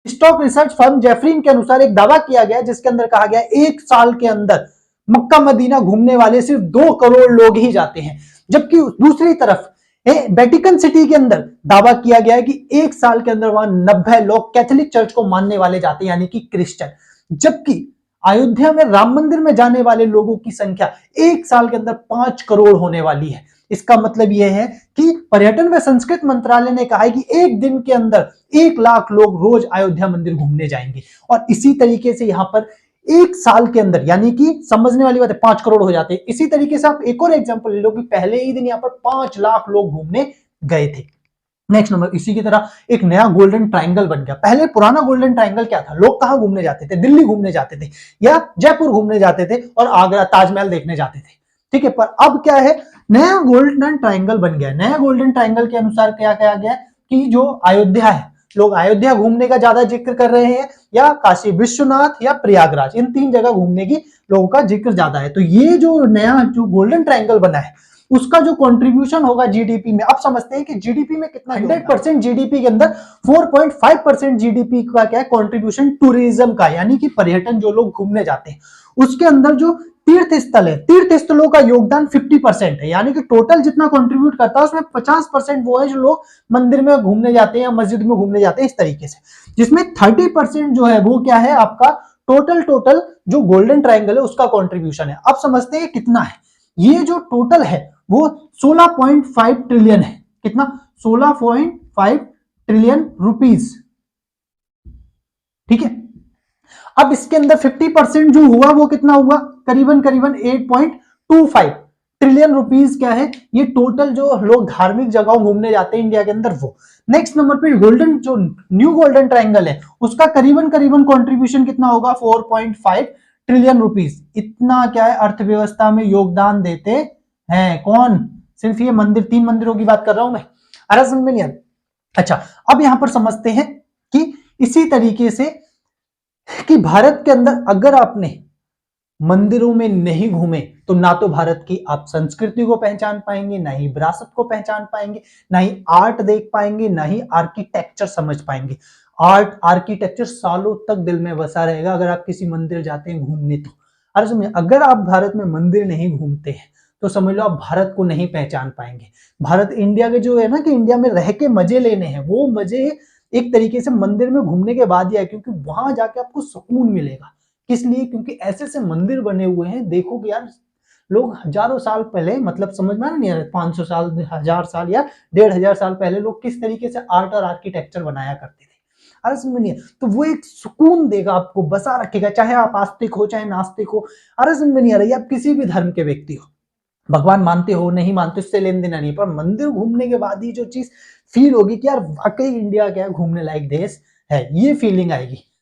Stock research firm जेफरीन के अनुसार एक दावा किया गया जिसके अंदर कहा गया एक साल के अंदर मक्का मदीना घूमने वाले सिर्फ 2 करोड़ लोग ही जाते हैं, जबकि दूसरी तरफ वेटिकन सिटी के अंदर दावा किया गया है कि एक साल के अंदर वहां 90 लोग कैथोलिक चर्च को मानने वाले जाते हैं, यानी कि क्रिश्चियन। जबकि अयोध्या में राम मंदिर में जाने वाले लोगों की संख्या एक साल के अंदर 5 करोड़ होने वाली है। इसका मतलब यह है कि पर्यटन व संस्कृति मंत्रालय ने कहा है कि एक दिन के अंदर 1 लाख लोग रोज अयोध्या मंदिर घूमने जाएंगे। और इसी तरीके से यहां पर एक साल के अंदर, यानी कि समझने वाली बात है, 5 करोड़ हो जाते हैं। इसी तरीके से आप एक और एग्जांपल ले लो कि पहले ही दिन यहां पर 5 लाख लोग घूमने गए थे। नेक्स्ट नंबर, इसी की तरह एक नया गोल्डन ट्रायंगल बन गया। पहले पुराना गोल्डन ट्रायंगल क्या था, लोग कहां घूमने जाते थे, दिल्ली घूमने जाते थे या जयपुर घूमने जाते थे और आगरा ताजमहल देखने जाते थे, ठीक है। पर अब क्या है, नया गोल्डन ट्रायंगल बन गया। नया गोल्डन ट्रायंगल के अनुसार क्या कहा गया कि जो अयोध्या है, लोग अयोध्या घूमने का ज्यादा जिक्र कर रहे हैं या काशी विश्वनाथ या प्रयागराज, इन 3 जगह घूमने की लोगों का जिक्र ज्यादा है। तो ये जो नया जो गोल्डन ट्रायंगल बना है उसका जो कंट्रीब्यूशन होगा जीडीपी में, आप समझते हैं कि जीडीपी में कितना 100% जीडीपी के अंदर 4.5% जीडीपी का क्या है कंट्रीब्यूशन टूरिज्म का, यानी कि पर्यटन जो लोग घूमने जाते हैं उसके अंदर जो तीर्थ स्थल है, तीर्थ स्थलों का योगदान 50% है, यानी कि टोटल जितना कंट्रीब्यूट करता है उसमें 50% वो है जो लोग मंदिर में घूमने जाते हैं या मस्जिद में घूमने जाते हैं, इस तरीके से। जिसमें 30% जो है वो क्या है, आपका टोटल जो गोल्डन ट्रायंगल है उसका कंट्रीब्यूशन है। अब समझते हैं कितना है, ये जो टोटल है वो 16.5 ट्रिलियन है। कितना, 16.5 ट्रिलियन रुपीस, ठीक है। अब इसके अंदर 50% जो हुआ वो कितना हुआ, करीबन 8.25 ट्रिलियन रुपीस क्या है, ये टोटल जो लोग धार्मिक जगहों घूमने जाते हैं इंडिया के अंदर वो। नेक्स्ट नंबर पे गोल्डन जो न्यू गोल्डन ट्रायंगल है उसका करीबन कंट्रीब्यूशन कितना होगा, 4.5 ट्रिलियन रुपीस। इतना क्या है अर्थव्यवस्था में योगदान देते हैं कौन, सिर्फ ये मंदिर, 3 मंदिरों की बात कर रहा हूं मैं, अरे समझ में नहीं आता। अच्छा, अब यहां पर समझते हैं कि इसी तरीके से कि भारत के अंदर अगर आपने मंदिरों में नहीं घूमे तो ना तो भारत की आप संस्कृति को पहचान पाएंगे, ना ही विरासत को पहचान पाएंगे, ना ही आर्ट देख पाएंगे, ना ही आर्किटेक्चर समझ पाएंगे। आर्ट आर्किटेक्चर सालों तक दिल में बसा रहेगा अगर आप किसी मंदिर जाते हैं घूमने तो। अरे समझिए, अगर आप भारत में मंदिर नहीं घूमते हैं तो समझ लो आप भारत को नहीं पहचान पाएंगे। भारत इंडिया के जो है ना कि इंडिया में रह के मजे लेने हैं, वो मजे एक तरीके से मंदिर में घूमने के बाद ही है, क्योंकि वहां जाके आपको सुकून मिलेगा। किस लिए, क्योंकि ऐसे ऐसे मंदिर बने हुए हैं, देखो कि यार लोग हजारों साल पहले, मतलब समझ में नहीं आ रहा, 500 साल 1000 साल या 1500 साल पहले लोग किस तरीके से आर्ट और आर्किटेक्चर बनाया करते थे। अरे समझ नहीं, तो वो एक सुकून देगा आपको, बसा रखेगा, चाहे आप आस्तिक हो चाहे नास्तिक हो। अरे समझ में नहीं आ रही, आप किसी भी धर्म के व्यक्ति हो, भगवान मानते हो नहीं मानते उससे लेन देना नहीं, पर मंदिर घूमने के बाद ही जो चीज फील होगी कि यार वाकई इंडिया क्या घूमने लायक देश है, ये फीलिंग आएगी।